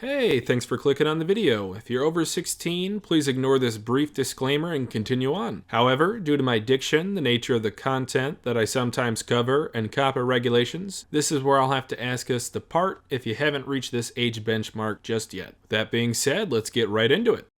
Hey, thanks for clicking on the video. If you're over 16, please ignore this brief disclaimer and continue on. However, due to my diction, the nature of the content that I sometimes cover, and COPPA regulations, this is where I'll have to ask us to depart if you haven't reached this age benchmark just yet. That being said, let's get right into it.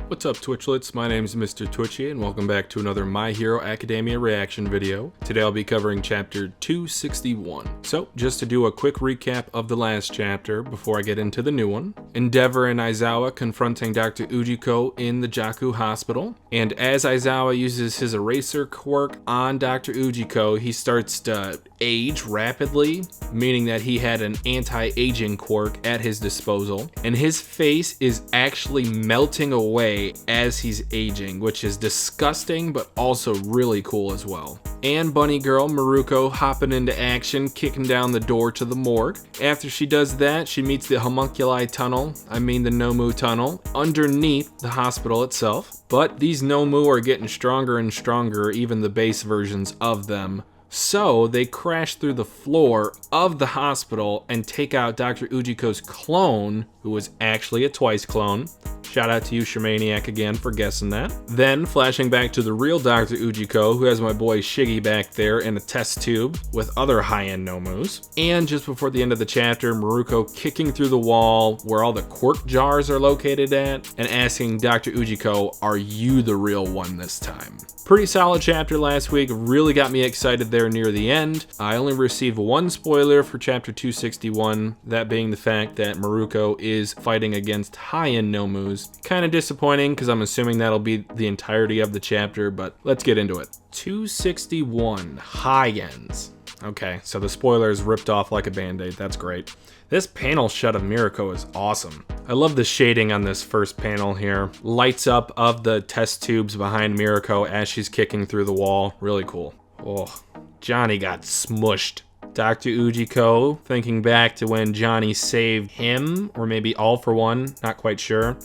What's up, Twitchlets? My name is Mr. Twitchy, and welcome back to another My Hero Academia reaction video. Today I'll be covering chapter 261. So, just to do a quick recap of the last chapter before I get into the new one. Endeavor and Aizawa confronting Dr. Ujiko in the Jaku hospital. And as Aizawa uses his eraser quirk on Dr. Ujiko, he starts to age rapidly, meaning that he had an anti-aging quirk at his disposal. And his face is actually melting away as he's aging, which is disgusting but also really cool as well. And bunny girl Maruko hopping into action, kicking down the door to the morgue. After she does that, she meets the homunculi tunnel, the Nomu tunnel, underneath the hospital itself. But these Nomu are getting stronger and stronger, even the base versions of them. So they crash through the floor of the hospital and take out Dr. Ujiko's clone, who was actually a twice clone. Shout out to you, Shermaniac, again for guessing that. Then, flashing back to the real Dr. Ujiko, who has my boy Shiggy back there in a test tube with other high-end Nomus. And just before the end of the chapter, Maruko kicking through the wall where all the quirk jars are located at and asking Dr. Ujiko, are you the real one this time? Pretty solid chapter last week, really got me excited there near the end. I only received one spoiler for chapter 261, that being the fact that Maruko is fighting against high-end Nomus. Kind of disappointing because I'm assuming that'll be the entirety of the chapter, but let's get into it. 261, high-ends. Okay, so the spoiler is ripped off like a band-aid, that's great. This panel shot of Mirako is awesome. I love the shading on this first panel here. Lights up of the test tubes behind Mirako as she's kicking through the wall. Really cool. Oh, Johnny got smushed. Dr. Ujiko, thinking back to when Johnny saved him, or maybe all for one, not quite sure.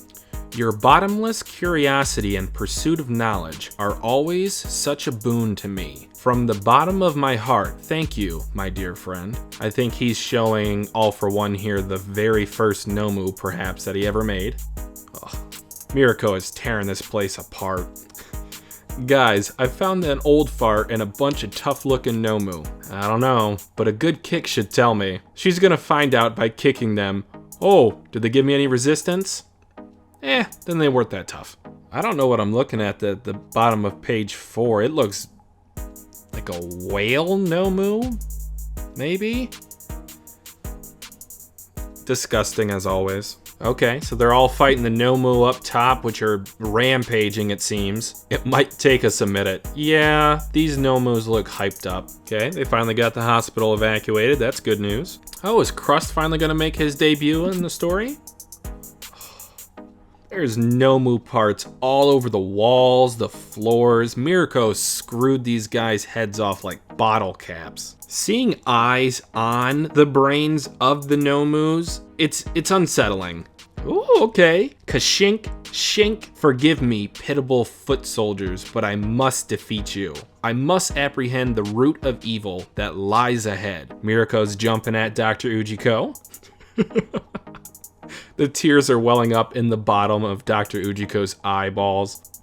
Your bottomless curiosity and pursuit of knowledge are always such a boon to me. From the bottom of my heart, thank you, my dear friend. I think he's showing all for one here, the very first Nomu perhaps that he ever made. Ugh. Mirako is tearing this place apart. Guys, I found an old fart and a bunch of tough looking Nomu. I don't know, but a good kick should tell me. She's gonna find out by kicking them. Oh, did they give me any resistance? Then they weren't that tough. I don't know what I'm looking at at the bottom of page 4. It looks like a whale Nomu? Maybe? Disgusting as always. Okay, so they're all fighting the Nomu up top, which are rampaging, it seems. It might take us a minute. Yeah, these Nomus look hyped up. Okay, they finally got the hospital evacuated. That's good news. Oh, is Crust finally gonna make his debut in the story? There's Nomu parts all over the walls, the floors. Mirako screwed these guys' heads off like bottle caps. Seeing eyes on the brains of the Nomus, it's unsettling. Ooh, okay. Kashink, shink, forgive me, pitiable foot soldiers, but I must defeat you. I must apprehend the root of evil that lies ahead. Mirako's jumping at Dr. Ujiko. The tears are welling up in the bottom of Dr. Ujiko's eyeballs.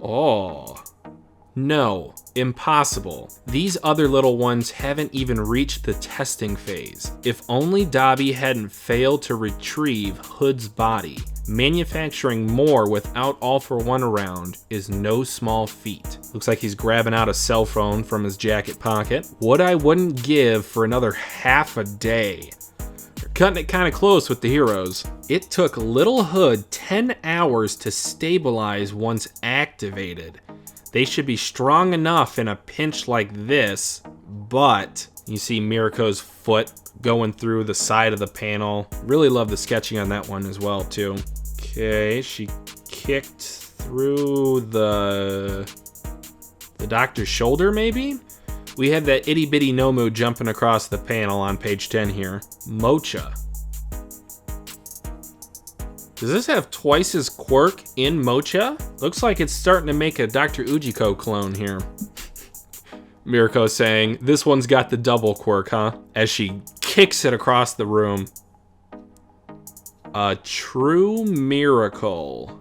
Oh. No, impossible. These other little ones haven't even reached the testing phase. If only Dabi hadn't failed to retrieve Hood's body. Manufacturing more without All for One around is no small feat. Looks like he's grabbing out a cell phone from his jacket pocket. What I wouldn't give for another half a day. Cutting it kind of close with the heroes. It took Little Hood 10 hours to stabilize once activated. They should be strong enough in a pinch like this, but you see Mirako's foot going through the side of the panel. Really love the sketching on that one as well too. Okay, she kicked through the doctor's shoulder maybe? We have that itty bitty Nomu jumping across the panel on page 10 here. Mocha. Does this have twice his quirk in Mocha? Looks like it's starting to make a Dr. Ujiko clone here. Mirako saying, this one's got the double quirk, huh? As she kicks it across the room. A true miracle.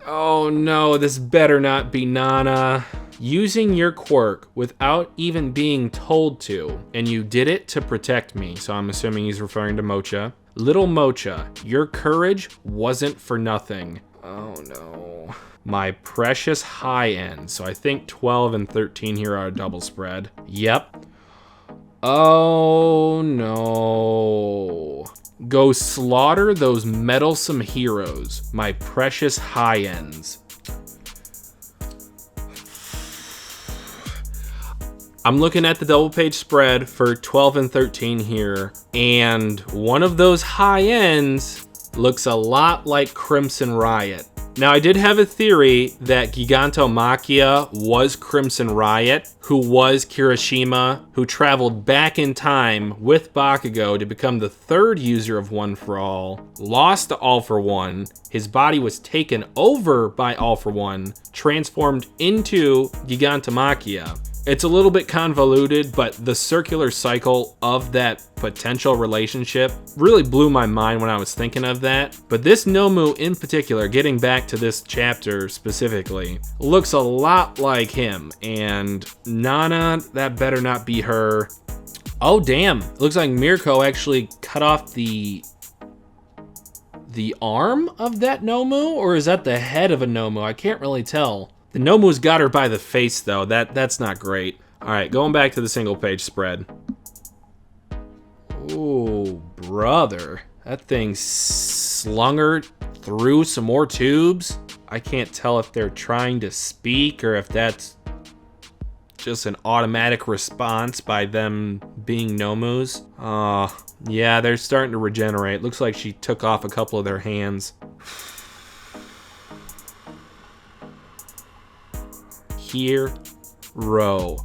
Oh no, this better not be Nana. Using your quirk without even being told to, and you did it to protect me, so I'm assuming he's referring to Mocha. Little Mocha, your courage wasn't for nothing. Oh no. My precious high end, so I think 12 and 13 here are a double spread. Yep. Oh no. Go slaughter those meddlesome heroes, my precious high ends. I'm looking at the double page spread for 12 and 13 here, and one of those high ends looks a lot like Crimson Riot. Now, I did have a theory that Gigantomachia was Crimson Riot, who was Kirishima, who traveled back in time with Bakugo to become the third user of One for All, lost to All for One, his body was taken over by All for One, transformed into Gigantomachia. It's a little bit convoluted, but the circular cycle of that potential relationship really blew my mind when I was thinking of that. But this Nomu in particular, getting back to this chapter specifically, looks a lot like him. And Nana, that better not be her. Oh damn, it looks like Mirko actually cut off the arm of that Nomu? Or is that the head of a Nomu? I can't really tell. The Nomu's got her by the face, though. That's not great. All right, going back to the single page spread. Ooh, brother. That thing slung her through some more tubes. I can't tell if they're trying to speak or if that's just an automatic response by them being Nomus. Yeah, they're starting to regenerate. Looks like she took off a couple of their hands. Hero.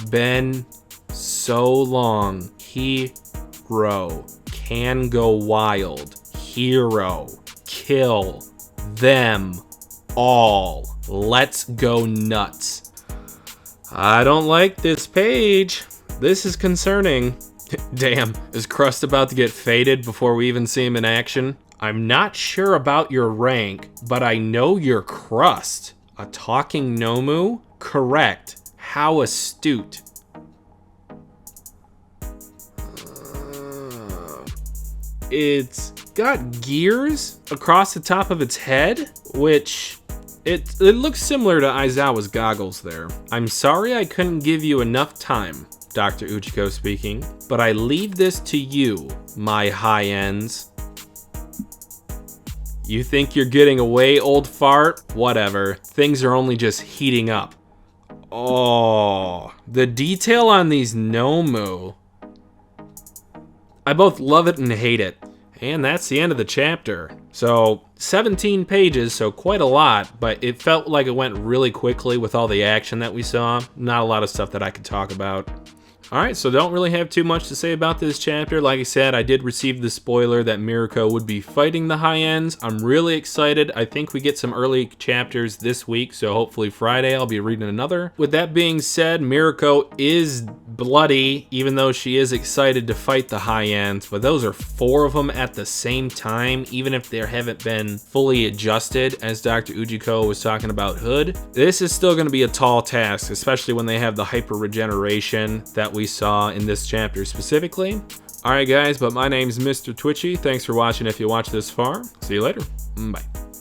Been so long. Hero. Can go wild. Hero. Kill them all. Let's go nuts. I don't like this page. This is concerning. Damn, is Crust about to get faded before we even see him in action? I'm not sure about your rank, but I know you're Crust. A talking Nomu? Correct. How astute. It's got gears across the top of its head, which it looks similar to Aizawa's goggles there. I'm sorry I couldn't give you enough time, Dr. Uchiko speaking, but I leave this to you, my high ends. You think you're getting away, old fart? Whatever. Things are only just heating up. Oh, the detail on these Nomu. I both love it and hate it. And that's the end of the chapter. So, 17 pages, so quite a lot, but it felt like it went really quickly with all the action that we saw. Not a lot of stuff that I could talk about. Alright, so don't really have too much to say about this chapter. Like I said, I did receive the spoiler that Mirko would be fighting the high ends. I'm really excited. I think we get some early chapters this week, so hopefully Friday I'll be reading another. With that being said, Mirko is bloody, even though she is excited to fight the high ends, but those are 4 of them at the same time, even if they haven't been fully adjusted, as Dr. Ujiko was talking about Hood. This is still going to be a tall task, especially when they have the hyper regeneration that we saw in this chapter specifically. Alright guys, but my name's Mr. Twitchy. Thanks for watching if you watched this far. See you later. Bye.